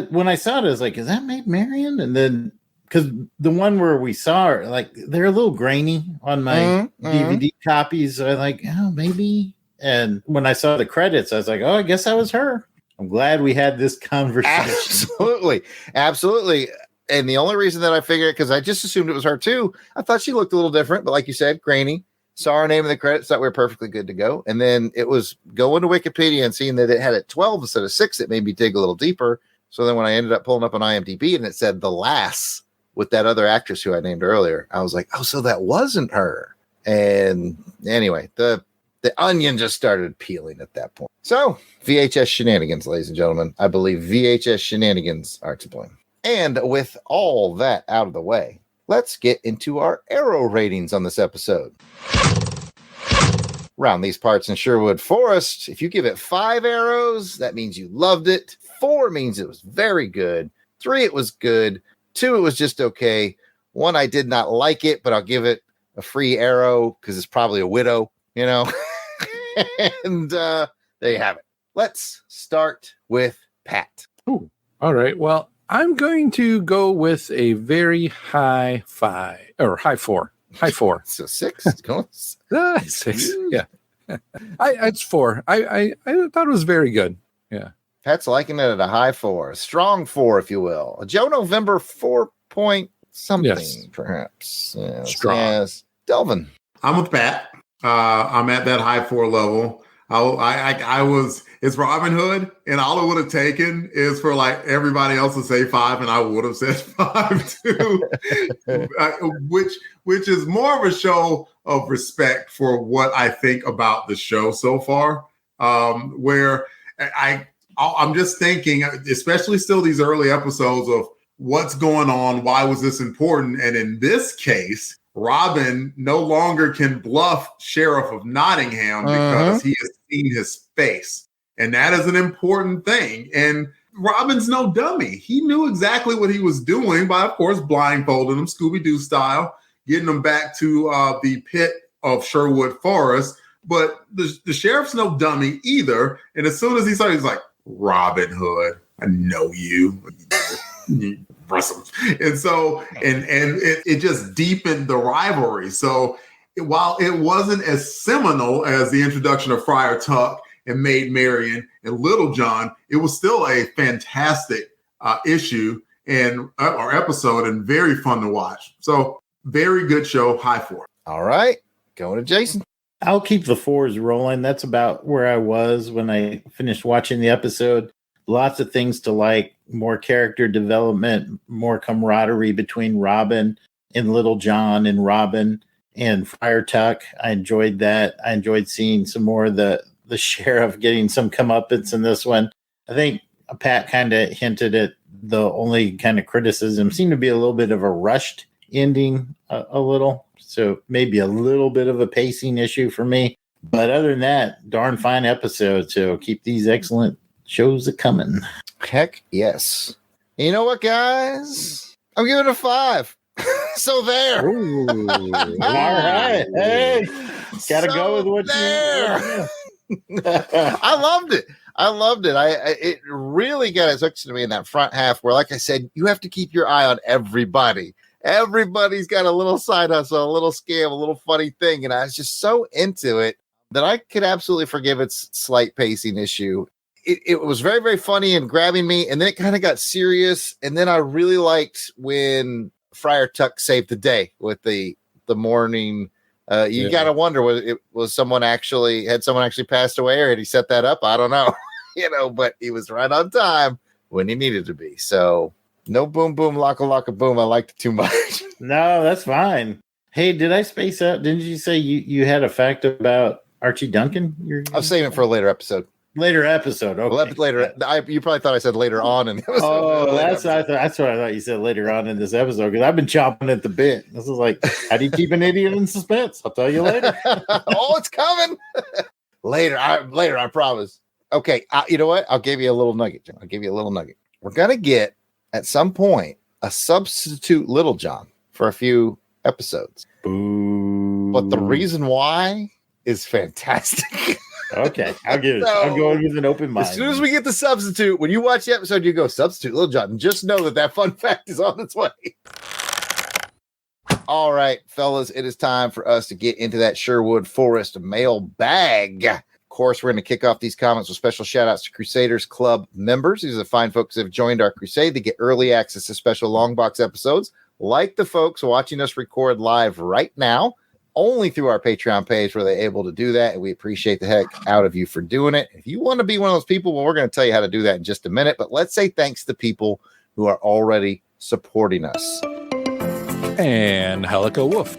when I saw it, I was like, is that Maid Marian? And then because the one where we saw her, like, they're a little grainy on my DVD copies. So I'm like, oh, maybe. And when I saw the credits, I was like, oh, I guess that was her. I'm glad we had this conversation. Absolutely. And the only reason that I figured, because I just assumed it was her too, I thought she looked a little different, but like you said, grainy. Saw her name in the credits, thought we were perfectly good to go. And then it was going to Wikipedia and seeing that it had it 12 instead of 6, it made me dig a little deeper. So then when I ended up pulling up on IMDb and it said The Lass with that other actress who I named earlier, I was like, oh, so that wasn't her. And anyway, the onion just started peeling at that point. So VHS shenanigans, ladies and gentlemen. I believe VHS shenanigans are to blame. And with all that out of the way, let's get into our arrow ratings on this episode. Around these parts in Sherwood Forest, if you give it 5 arrows, that means you loved it. 4 means it was very good. 3, it was good. 2, it was just okay. 1, I did not like it, but I'll give it a free arrow because it's probably a widow, And there you have it. Let's start with Pat. Ooh, all right. Well, I'm going to go with a very high 4. High 4. So 6. It's going 6. Yeah. It's 4. I thought it was very good. Yeah. Pat's liking it at a high 4. Strong 4, if you will. A Joe November 4 point something, perhaps. Yes. Strong. Yes. Delvin. I'm with Pat. I'm at that high 4 level. I was, it's Robin Hood, and all it would have taken is for like everybody else to say 5, and I would have said 5 too, which is more of a show of respect for what I think about the show so far. where I'm just thinking, especially still these early episodes of what's going on, why was this important? And in this case, Robin no longer can bluff Sheriff of Nottingham because he has seen his face. And that is an important thing. And Robin's no dummy. He knew exactly what he was doing by, of course, blindfolding him, Scooby-Doo style, getting him back to the pit of Sherwood Forest. But the sheriff's no dummy either. And as soon as he saw it, he's like, Robin Hood, I know you. And so, and it just deepened the rivalry. So while it wasn't as seminal as the introduction of Friar Tuck and Maid Marian and Little John, it was still a fantastic issue and or episode and very fun to watch. So very good show. High 4. All right. Going to Jason. I'll keep the 4s rolling. That's about where I was when I finished watching the episode. Lots of things to like, more character development, more camaraderie between Robin and Little John and Robin and Friar Tuck. I enjoyed that. I enjoyed seeing some more of the sheriff getting some comeuppance in this one. I think Pat kind of hinted at the only kind of criticism seemed to be a little bit of a rushed ending, a little. So maybe a little bit of a pacing issue for me. But other than that, darn fine episode. So keep these excellent shows a coming. Heck yes. And you know what, guys? I'm giving it a 5. So there. Ooh, all right. Hey, gotta go with what there. I loved it. It really got its hooks to me in that front half where, like I said, you have to keep your eye on everybody. Everybody's got a little side hustle, a little scam, a little funny thing. And I was just so into it that I could absolutely forgive its slight pacing issue. It was very, very funny and grabbing me. And then it kind of got serious. And then I really liked when Friar Tuck saved the day with the morning. You got to wonder, was someone actually passed away, or had he set that up? I don't know, but he was right on time when he needed to be. So no boom, boom, locka, locka, boom. I liked it too much. No, that's fine. Hey, did I space out? Didn't you say you had a fact about Archie Duncan? I'm saving it for a later episode. Later episode. Okay. Well, later. You probably thought I said later on. And that's what I thought you said later on in this episode, because I've been chomping at the bit. This is like, how do you keep an idiot in suspense? I'll tell you later. Oh, it's coming. Later, I promise. Okay, you know what? I'll give you a little nugget. We're going to get, at some point, a substitute Little John for a few episodes. Boo. But the reason why is fantastic. Okay, I'll give it. I'm going with an open mind. As soon as we get the substitute, when you watch the episode, you go, substitute Little John. And just know that fun fact is on its way. All right, fellas, it is time for us to get into that Sherwood Forest mailbag. Of course, we're going to kick off these comments with special shout-outs to Crusaders Club members. These are the fine folks that have joined our crusade to get early access to special Longbox episodes, like the folks watching us record live right now, only through our Patreon page where they're able to do that, and we appreciate the heck out of you for doing it. If you want to be one of those people, well, we're going to tell you how to do that in just a minute, but let's say thanks to people who are already supporting us. And Helica Wolf.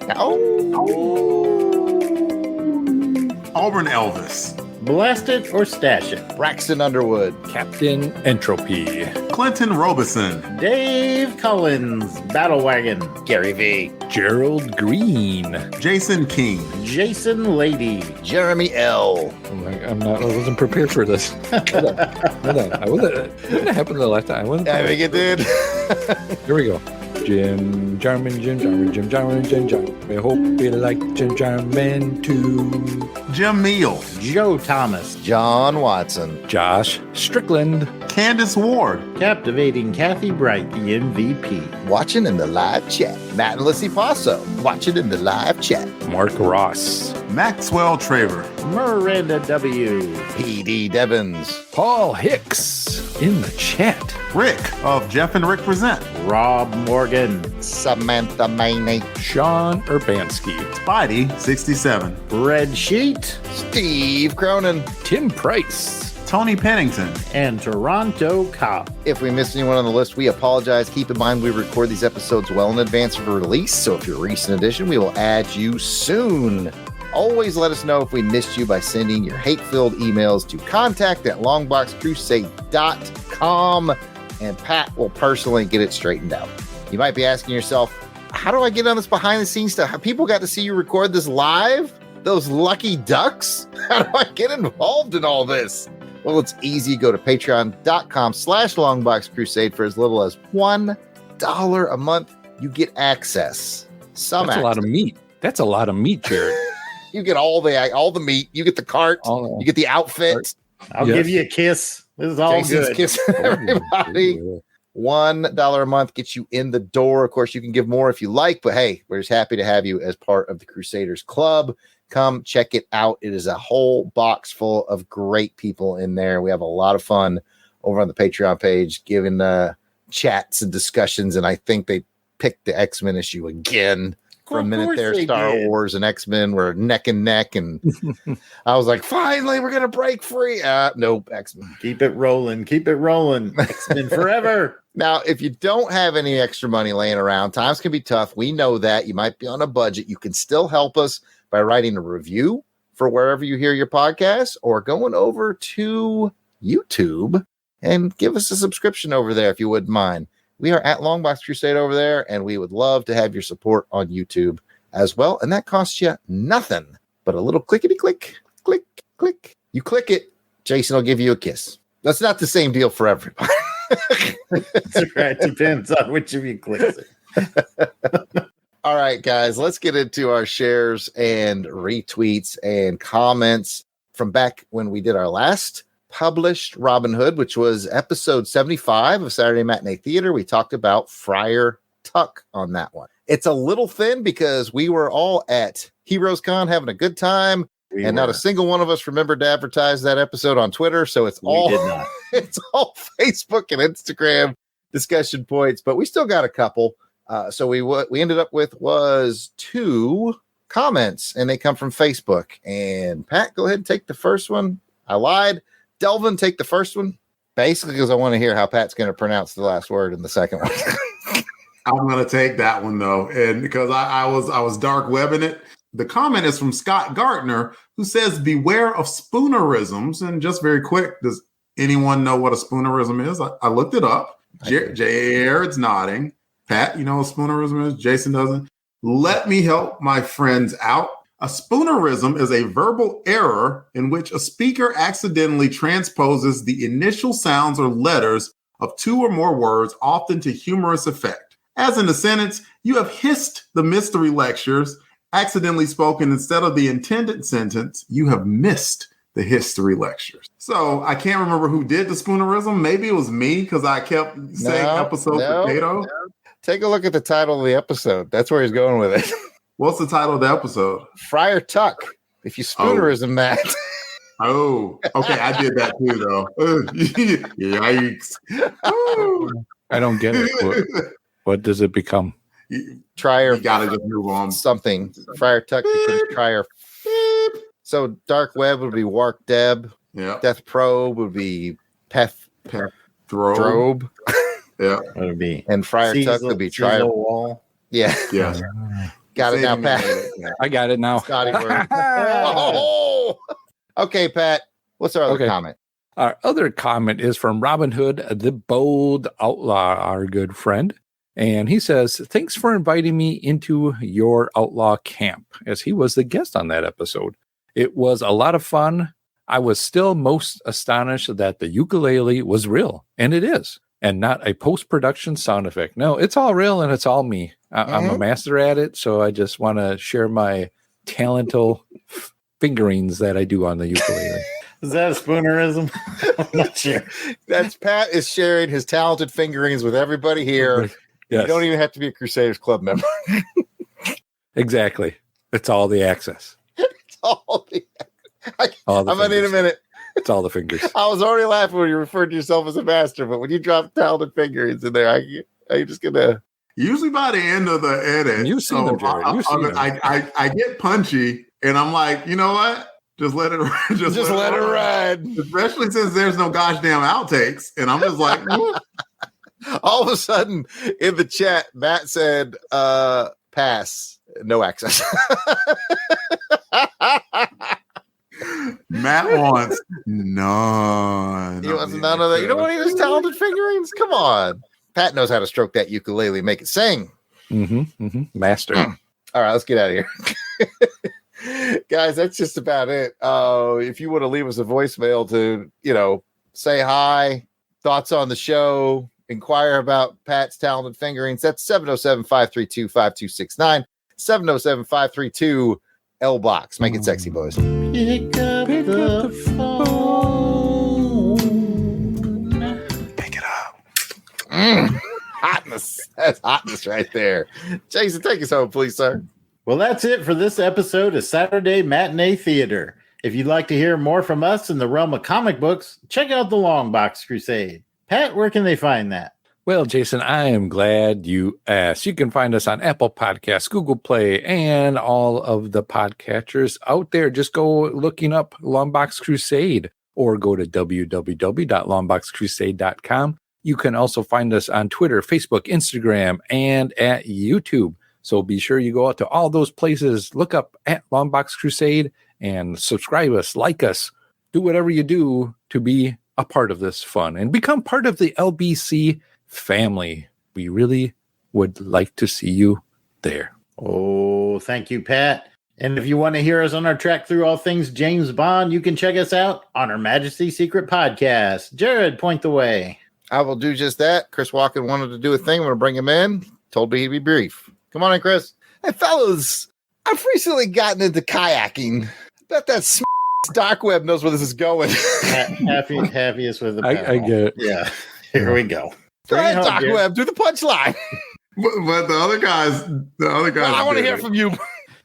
Auburn Elvis. Blast it or stash it. Braxton Underwood. Captain Entropy. Clinton Robeson. Dave Collins. Battle Wagon. Gary V. Gerald Green. Jason King. Jason Lady. Jeremy L. I wasn't prepared for this. Hold on. What happened the last time? I think it did. Here we go. Jim Jarman. I hope you like Jim Jarman too. Jim Meal. Joe Thomas. John Watson. Josh Strickland. Candace Ward. Captivating Kathy Bright, the MVP. Watching in the live chat. Matt and Lissy Paso. Watching in the live chat. Mark Ross. Maxwell Traver. Miranda W. PD Devins. Paul Hicks in the chat. Rick of Jeff and Rick Present. Rob Morgan. Samantha Maney. Sean Urbanski. Spidey 67. Red Sheet. Steve Cronin. Tim Price. Tony Pennington. And Toronto Cop. If we missed anyone on the list, we apologize. Keep in mind we record these episodes well in advance of release, so if you're a recent addition, we will add you soon. Always let us know if we missed you by sending your hate-filled emails to contact@longboxcrusade.com, and Pat will personally get it straightened out. You might be asking yourself, how do I get on this behind-the-scenes stuff? Have people got to see you record this live? Those lucky ducks? How do I get involved in all this? Well, it's easy. Go to patreon.com/longboxcrusade for as little as $1 a month. You get access. That's a lot of meat. That's a lot of meat, Jared. You get all the meat. You get the cart. You get the outfit. I'll give you a kiss. This is all Jason's good. kissing everybody. $1 a month gets you in the door. Of course, you can give more if you like, but hey, we're just happy to have you as part of the Crusaders Club. Come check it out. It is a whole box full of great people in there. We have a lot of fun over on the Patreon page, giving chats and discussions, and I think they picked the X-Men issue again. For a minute there, Star Wars and X-Men were neck and neck, and I was like, finally, we're going to break free. Nope, X-Men. Keep it rolling. Keep it rolling. X-Men forever. Now, if you don't have any extra money laying around, times can be tough. We know that. You might be on a budget. You can still help us by writing a review for wherever you hear your podcast, or going over to YouTube and give us a subscription over there if you wouldn't mind. We are at Longbox Crusade over there, and we would love to have your support on YouTube as well. And that costs you nothing but a little clickety-click, click, click. You click it, Jason will give you a kiss. That's not the same deal for everybody. That's right. Depends on which of you clicks it. All right, guys, let's get into our shares and retweets and comments from back when we did our last published Robin Hood, which was episode 75 of Saturday Matinee Theatre. We talked about Friar Tuck on that one. It's a little thin because we were all at Heroes Con having a good time, not a single one of us remembered to advertise that episode on Twitter. So it's all Facebook and Instagram discussion points, but we still got a couple. So we ended up with was 2 comments, and they come from Facebook. And Pat, go ahead and take the first one. I lied. Delvin, take the first one. Basically, because I want to hear how Pat's going to pronounce the last word in the second one. I'm going to take that one, though. And because I was dark webbing it. The comment is from Scott Gartner, who says, beware of spoonerisms. And just very quick, does anyone know what a spoonerism is? I looked it up. Jared's nodding. Pat, you know what spoonerism is? Jason doesn't. Let me help my friends out. A spoonerism is a verbal error in which a speaker accidentally transposes the initial sounds or letters of 2 or more words, often to humorous effect. As in the sentence, you have hissed the mystery lectures, accidentally spoken instead of the intended sentence, you have missed the history lectures. So I can't remember who did the spoonerism. Maybe it was me because I kept saying episode potato. No. Take a look at the title of the episode. That's where he's going with it. What's the title of the episode? Friar Tuck. If you spoonerism that. Oh, okay. I did that too, though. Yikes. I don't get it. What does it become? Trier. You gotta just move on. Something. Friar Tuck becomes Trier. So Dark Web would be Wark Deb. Yeah. Death Probe would be Peth Drobe. Yeah. What would be? And Friar Tuck would be Trier. Wall. Yeah. Yeah. Got it now, Pat. I got it now. Scotty word. Oh! Okay, Pat. What's our other comment? Our other comment is from Robin Hood, the Bold Outlaw, our good friend. And he says, thanks for inviting me into your outlaw camp, as he was the guest on that episode. It was a lot of fun. I was still most astonished that the ukulele was real, and it is, and not a post-production sound effect. No, it's all real, and it's all me. I'm a master at it, so I just want to share my talented fingerings that I do on the ukulele. Is that a spoonerism? I'm not sure. That's Pat is sharing his talented fingerings with everybody here. Yes. You don't even have to be a Crusaders Club member. Exactly. It's all the access. It's all the I'm going to need a minute. It's all the fingers. I was already laughing when you referred to yourself as a master, but when you drop talented fingerings in there, are you just going to... Usually by the end of the edit, you've seen them, Jared. I get punchy, and I'm like, you know what? Just let it ride. Just let it ride. Especially since there's no gosh damn outtakes. And I'm just like, all of a sudden in the chat, Matt said, pass. no access. Matt wants none. He wants none of that. You don't want any of his talented fingerings? Come on. Pat knows how to stroke that ukulele, make it sing. Master. All right, let's get out of here. Guys, that's just about it. If you want to leave us a voicemail to, say hi, thoughts on the show, inquire about Pat's talented fingerings, that's 707-532-5269, 707-532-LBOX. Make it sexy, boys. Pick up the phone. Pick it up. Hotness. That's hotness right there. Jason, take us home, please, sir. Well, that's it for this episode of Saturday Matinee Theatre. If you'd like to hear more from us in the realm of comic books, check out the Longbox Crusade. Pat, where can they find that? Well, Jason, I am glad you asked. You can find us on Apple Podcasts, Google Play, and all of the podcatchers out there. Just go looking up Longbox Crusade or go to www.longboxcrusade.com. You can also find us on Twitter, Facebook, Instagram, and at YouTube. So be sure you go out to all those places, look up at Longbox Crusade, and subscribe us, like us, do whatever you do to be a part of this fun and become part of the LBC family. We really would like to see you there. Oh, thank you, Pat. And if you want to hear us on our track through all things James Bond, you can check us out on Her Majesty's Secret Podcast. Jared, point the way. I will do just that. Chris Walken wanted to do a thing. I'm going to bring him in. Told me he'd be brief. Come on in, Chris. Hey, fellas, I've recently gotten into kayaking. Bet that dark web knows where this is going. Happiest with the I get it. Yeah, here we go. Go ahead, dark web. Do the punchline. But the other guys. Well, I want to hear from you.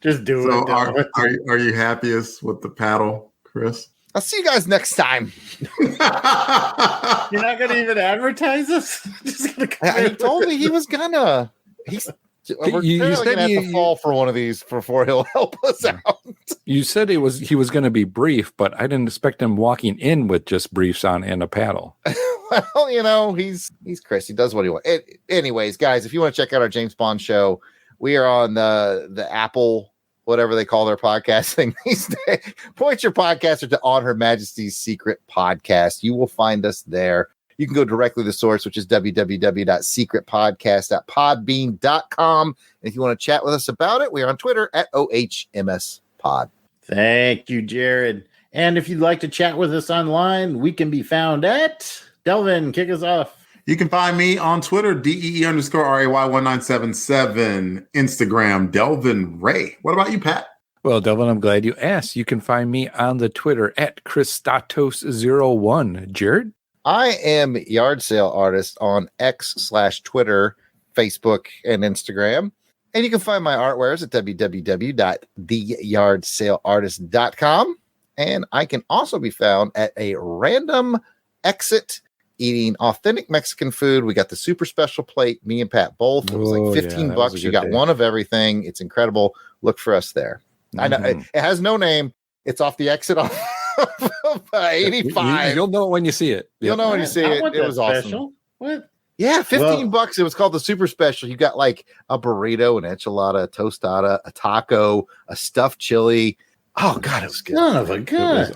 Just do So it. are you happiest with the paddle, Chris? I'll see you guys next time. You're not going to even advertise us? Just He told me he was gonna. We're You gonna said have to fall for one of these before he'll help us out. You said he was going to be brief, but I didn't expect him walking in with just briefs on and a paddle. Well, he's Chris. He does what he wants. Anyways, guys, if you want to check out our James Bond show, we are on the Apple, whatever they call their podcast thing these days. Point your podcaster to On Her Majesty's Secret Podcast. You will find us there. You can go directly to the source, which is www.secretpodcast.podbean.com. And if you want to chat with us about it, we are on Twitter at OHMSPod. Thank you, Jared. And if you'd like to chat with us online, we can be found at Delvin. Kick us off. You can find me on Twitter, DEE_RAY1977, Instagram, Delvin Ray. What about you, Pat? Well, Delvin, I'm glad you asked. You can find me on the Twitter at Christatos01. Jared? I am Yard Sale Artist on X/Twitter, Facebook, and Instagram. And you can find my artwares at www.theyardsaleartist.com. And I can also be found at a random exit eating authentic Mexican food. We got the super special plate, me and Pat both. It was like $15. You got one of everything. It's incredible. Look for us there. I know it has no name. It's off the exit off 85. You'll know it when you see it. You'll know when you see it. It was special. awesome. What? Yeah, $15. It was called the super special. You got like a burrito, an enchilada, a tostada, a taco, a stuffed chili. Oh God, it was good. Son of a gun.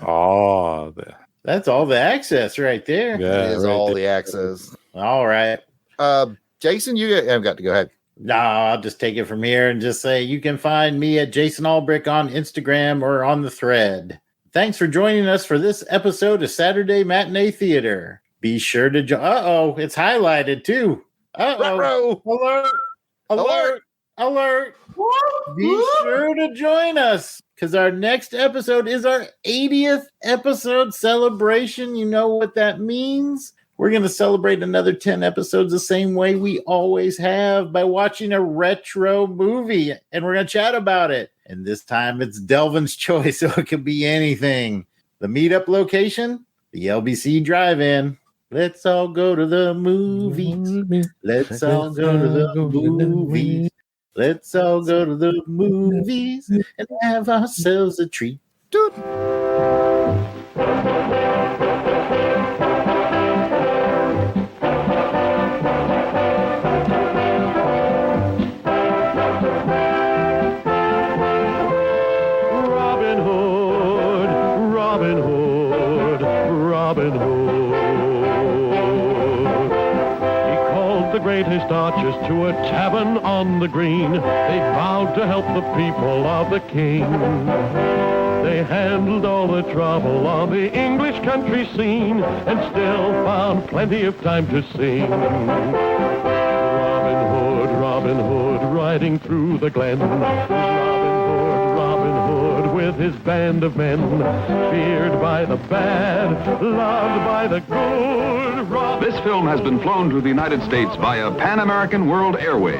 That's all the access right there. Yeah, it is all the access. All right. Jason, you have got to go ahead. No, I'll just take it from here and just say you can find me at Jason Albrick on Instagram or on the thread. Thanks for joining us for this episode of Saturday Matinee Theater. Be sure to join. It's highlighted too. Ruh-roh. Alert. Be sure to join us because our next episode is our 80th episode celebration. You know what that means? We're going to celebrate another 10 episodes the same way we always have by watching a retro movie, and we're going to chat about it. And this time it's Delvin's choice, so it could be anything. The meetup location, the LBC Drive-In. Let's all go to the movies. Let's all go to the movies. Let's all go to the movies and have ourselves a treat. Dude. greatest archers to a tavern on the green. They vowed to help the people of the king. They handled all the trouble on the English country scene and still found plenty of time to sing. Robin Hood, riding through the glen. Robin Hood, with his band of men. Feared by the bad, loved by the good. This film has been flown to the United States via Pan American World Airways.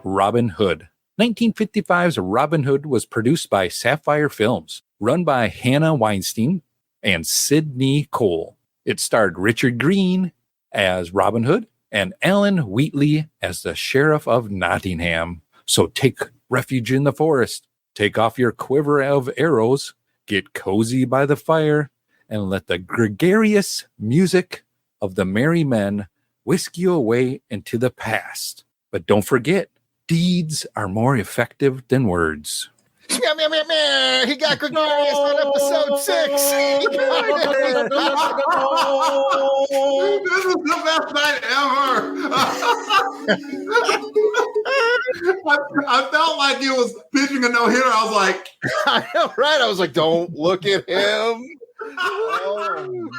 Robin Hood. 1955's Robin Hood was produced by Sapphire Films, run by Hannah Weinstein and Sidney Cole. It starred Richard Green as Robin Hood and Alan Wheatley as the Sheriff of Nottingham. So take refuge in the forest, take off your quiver of arrows, get cozy by the fire, and let the gregarious music of the merry men whisk you away into the past. But don't forget, deeds are more effective than words. Meow, meow, meow, meow. He got gregarious on episode 6. He got it. This is the best night ever. I felt like it was pitching a no-hitter. I was like, I know, right? I was like, don't look at him. Oh,